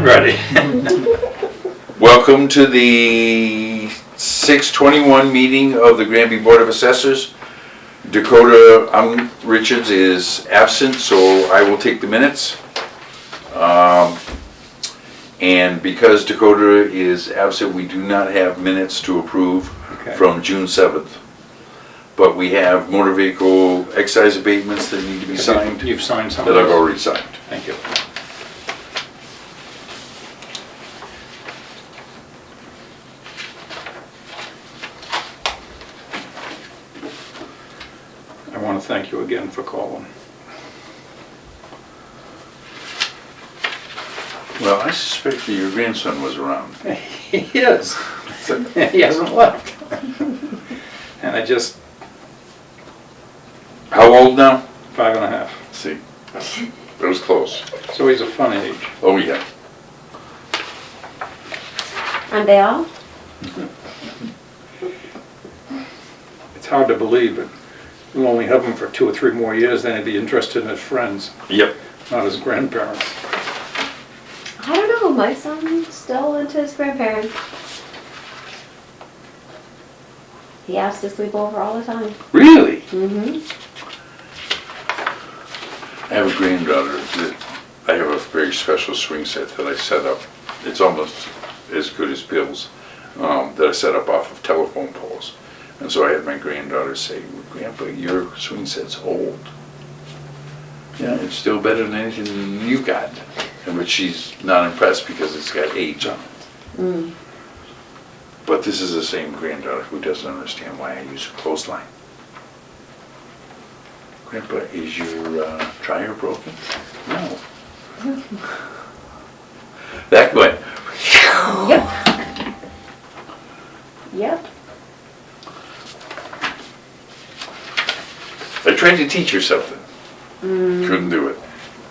ready. Welcome to the 6/21 meeting of the Granby Board of Assessors. Dakota Richards is absent, so I will take the minutes. And because Dakota is absent, we do not have minutes to approve from June 7th. But we have motor vehicle excise abatements that need to be signed. You've signed some that of I've those? already signed. Thank you. I want to thank you again for calling. Well, I suspect that your grandson was around. He is. He hasn't left. And I just, How old now? 5.5. See, it was close. So he's a fun age. Oh, yeah. Aren't they all? It's hard to believe, but we'll only have him for 2 or 3 more years, then he'd be interested in his friends, Yep. not his grandparents. I don't know, my son's still into his grandparents. He asks to sleep over all the time. Really? Mm-hmm. I have a granddaughter that I have a very special swing set that I set up. It's almost as good as pills that I set up off of telephone poles. And so I had my granddaughter say, "Grandpa, your swing set's old." Yeah, it's still better than anything you got. But she's not impressed because it's got age on it. Mm. But this is the same granddaughter who doesn't understand why I use a clothesline. Grandpa, is your dryer broken? No. That went. Yep. Yep. I tried to teach her something. Mm. Couldn't do it.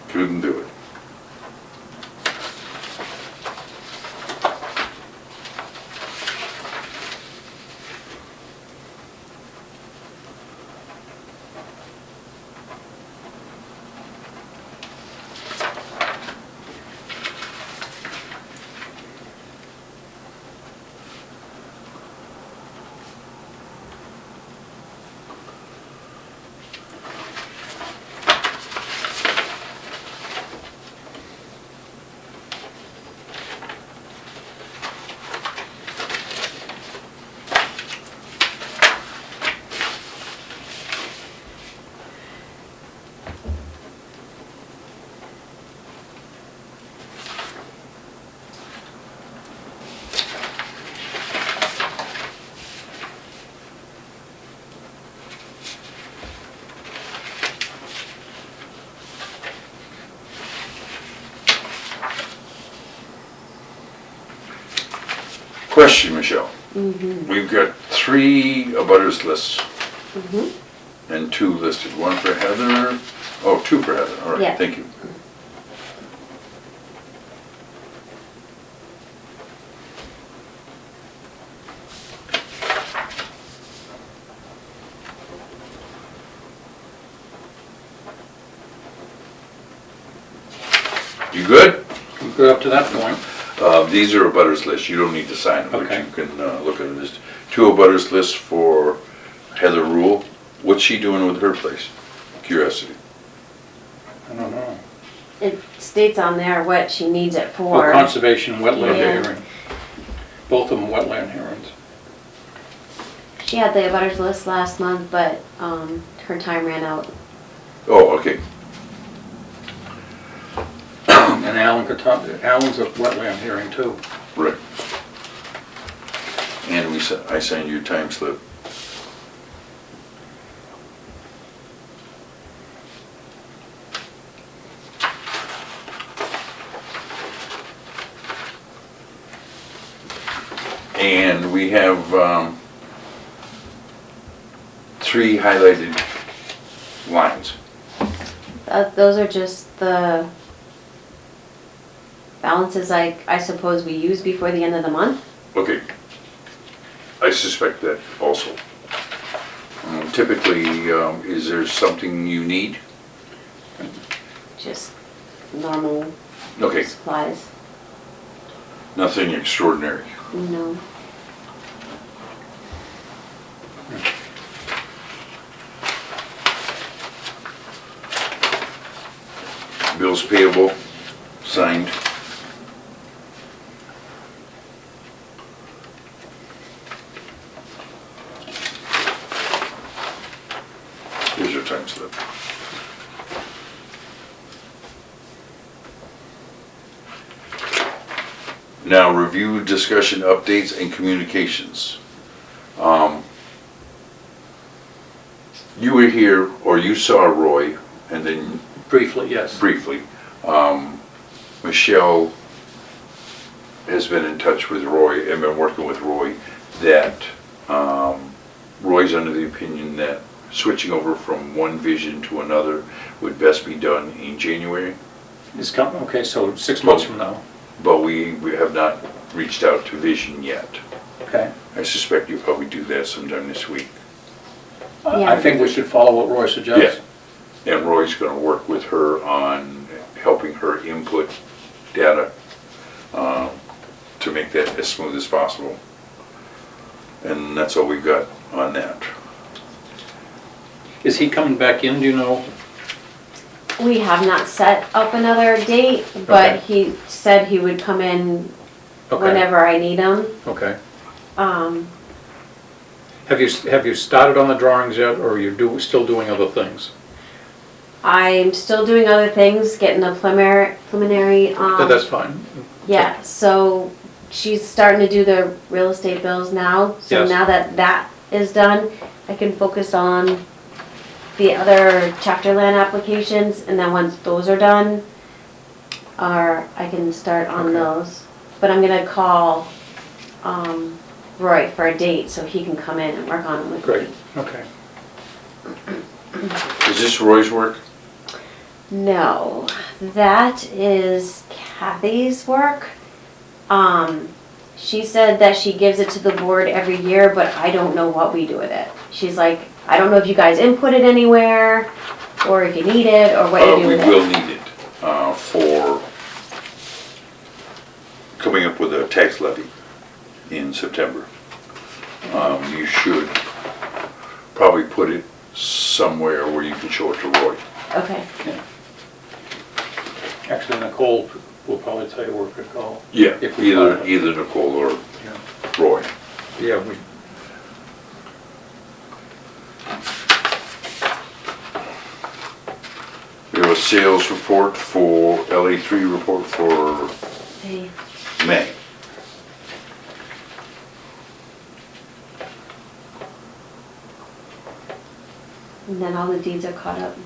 Couldn't do it. Question, Michelle. Mm-hmm. We've got 3 abutters lists Mm-hmm. and 2 listed. 1 for Heather. Oh, 2 for Heather. All right, Yeah. thank you. You good? We go up to that point. These are abutters lists. You don't need to sign them, but Okay. you can look at it. There's 2 abutters lists for Heather Rule. What's she doing with her place? Curiosity. I don't know. It states on there what she needs it For for. conservation, wetland Yeah. hearing. Both of them wetland hearings. She had the abutters list last month, but her time ran out. Oh, okay. And Alan could talk, Alan's a wetland hearing too. Right. And I signed your time slip. And we have 3 highlighted lines. Those are just the balances I suppose we use before the end of the month. Okay. I suspect that also. Typically, is there something you need? Just normal Okay, supplies. Nothing extraordinary. No. Bills payable, signed. Here's your time slip. Now, review, discussion, updates, and communications. You were here, or you saw Roy, and then Briefly, yes. briefly, Michelle has been in touch with Roy and been working with Roy that Roy's under the opinion that switching over from one vision to another would best be done in January. It's coming, okay, so 6 months from now. But we have not reached out to Vision yet. Okay. I suspect you'll probably do that sometime this week. Yeah. I think we should follow what Roy suggests. And Roy's gonna work with her on helping her input data to make that as smooth as possible. And that's all we've got on that. Is he coming back in, do you know? We have not set up another date, but Okay. he said he would come in Okay. whenever I need him. Okay. Um, Have you started on the drawings yet, or are you still doing other things? I'm still doing other things, getting a preliminary, That's fine. yeah, so she's starting to do the real estate bills now. So Yes. now that that is done, I can focus on the other chapter land applications, and then once those are done, I can start on Okay. those. But I'm gonna call, Roy for a date so he can come in and work on them with me. Great, okay. Is this Roy's work? No, that is Kathy's work. She said that she gives it to the board every year, but I don't know what we do with it. She's like, I don't know if you guys input it anywhere, or if you need it, or what you do We with it. will need it for coming up with a tax levy in September. You should probably put it somewhere where you can show it to Roy. Okay, Actually, Nicole will probably tell you where to go. Yeah, If we file it. either Nicole or Yeah. Roy. Yeah, we, We have a sales report for, LA3 report for hey, May. and then all the deeds are caught up.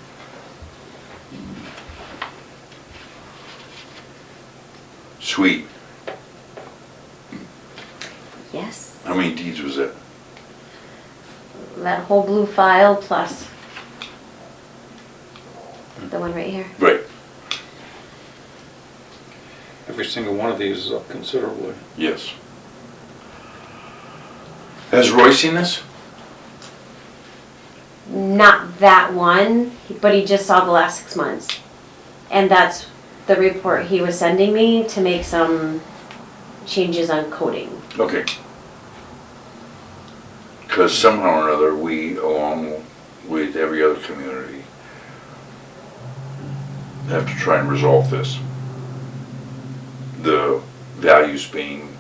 Sweet. Yes, How many deeds was that? that whole blue file plus the one right here. Right. every single one of these is up considerably. Yes. Has Roy seen this? Not that one, but he just saw the last 6 months. And that's the report he was sending me to make some changes on coding. Okay. Because somehow or another, we, along with every other community, have to try and resolve this. The values being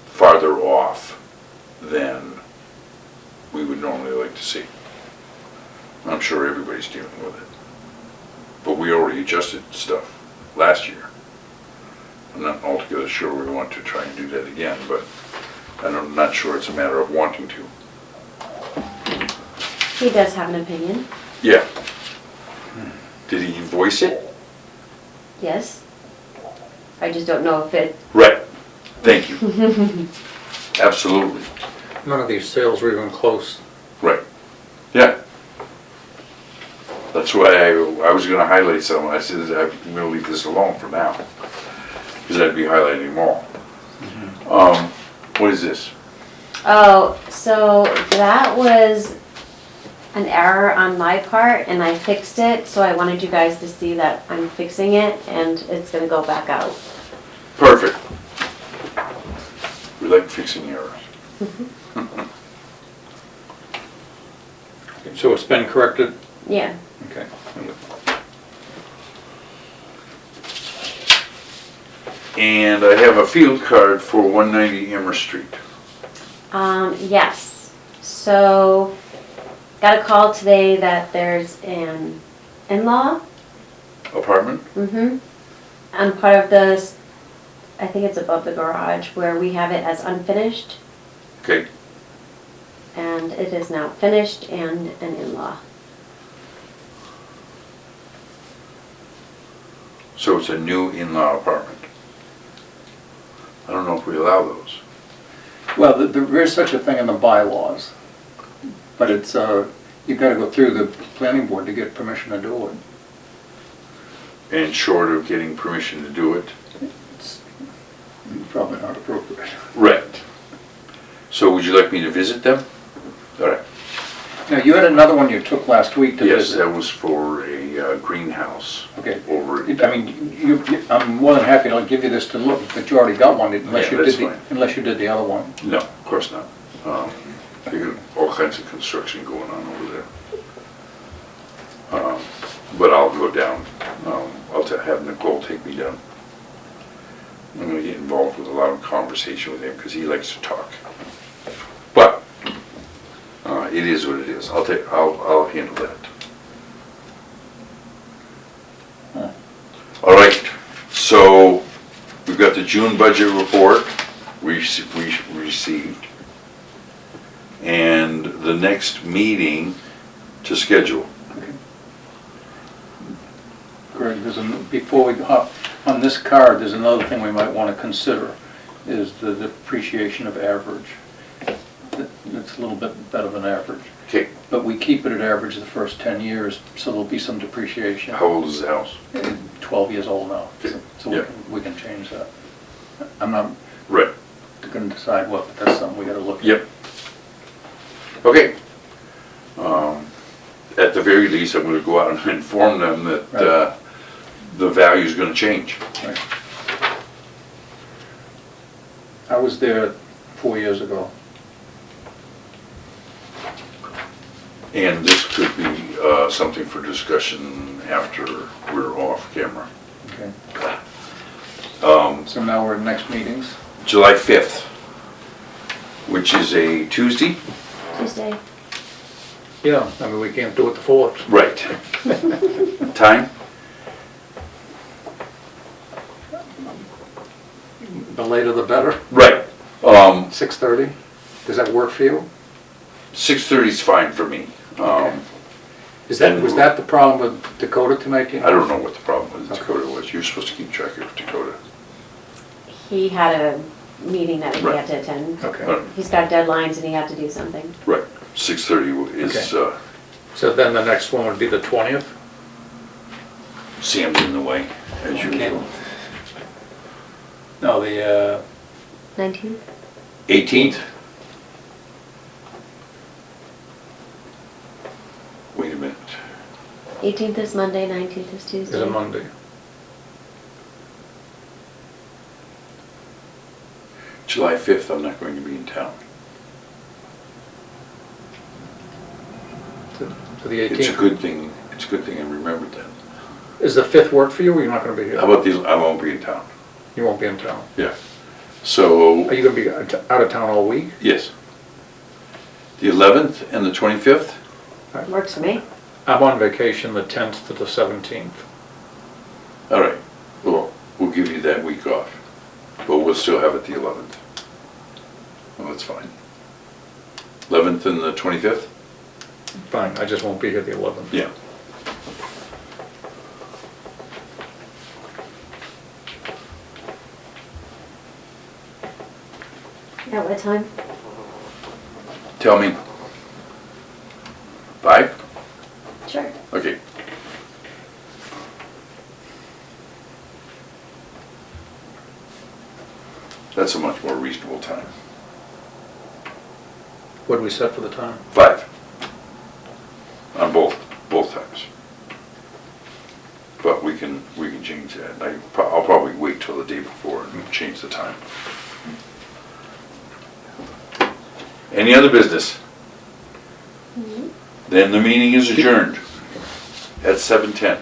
farther off than we would normally like to see. I'm sure everybody's dealing with it. But we already adjusted stuff last year. I'm not altogether sure we want to try and do that again, but I'm not sure it's a matter of wanting to. He does have an opinion, Yeah. Did he voice it? yes. I just don't know if it, Right. Thank you. Absolutely. None of these sales were even close. Right. Yeah. That's why I was gonna highlight some. I said, I'm gonna leave this alone for now. Because I'd be highlighting them all. What is this? oh, so that was an error on my part and I fixed it, so I wanted you guys to see that I'm fixing it and it's gonna go back out. Perfect. We like fixing errors. So it's been corrected? Yeah. Okay. And I have a field card for 190 Amherst Street. Yes. So, got a call today that there's an in-law. Apartment? Mm-hmm. And part of this, I think it's above the garage, where we have it as unfinished, Okay. and it is now finished and an in-law. So it's a new in-law apartment. I don't know if we allow those. Well, there is such a thing in the bylaws, but it's, you've got to go through the planning board to get permission to do it. And short of getting permission to do it. It's probably not appropriate. Right. So would you like me to visit them? All right. Now, you had another one you took last week to Yes, visit. that was for a greenhouse Okay. over. I mean, I'm more than happy to give you this to look, but you already got one unless Yeah, you that's did fine. unless you did the other one. No, of course not. They got all kinds of construction going on over there. But I'll go down. I'll have Nicole take me down. I'm gonna get involved with a lot of conversation with him because he likes to talk. But it is what it is. I'll handle that. Huh. All right. So we've got the June budget report we received, and the next meeting to schedule. Greg, before we go on this card, there's another thing we might want to consider, is the depreciation of average. It's a little bit better than average, Okay. but we keep it at average the first 10 years, so there'll be some depreciation. How old is the house? 12 years old now, so Yeah. we can change that. I'm not Right. going to decide what, but that's something we got to look at. Yep. Okay. At the very least, I'm gonna go out and inform them that, Right. the value's gonna change. Right. I was there 4 years ago. And this could be, something for discussion after we're off camera. Okay. Um, So now we're in next meetings. July 5th, which is a Tuesday? Tuesday. Yeah, I mean, we can't do it the 4th. Right. Time? The later the better. Right. 6:30? Does that work for you? 6:30 is fine for me. Okay. Was that the problem with Dakota tonight? I don't know what the problem with Okay. Dakota was. You're supposed to keep track of Dakota. He had a meeting that he Right. had to attend. Okay. He's got deadlines and he had to do something. Right. 6:30 is, Okay. So then the next one would be the 20th? Sam's in the way, as usual. No, the 19th? 18th? Wait a minute. 18th is Monday, 19th is is Tuesday. a Monday. July 5th, I'm not going to be in town. So the 18th. It's a good thing I remembered that. Is the 5th work for you, or you're not going to be here? How about I won't be in town. You won't be in town. Yeah. So, Are you going to be out of town all week? yes. The 11th and the 25th? Works for me. I'm on vacation the 10th to the 17th. All right. Well, we'll give you that week off, but we'll still have it the 11th. Well, that's fine. 11th and the 25th? Fine, I just won't be here the 11th. Yeah. At what time? Tell me. 5? Sure. Okay. That's a much more reasonable time. What do we set for the time? 5. On both times. But we can change that. I'll probably wait till the day before and change the time. Any other business? Then the meeting is adjourned at 7:10.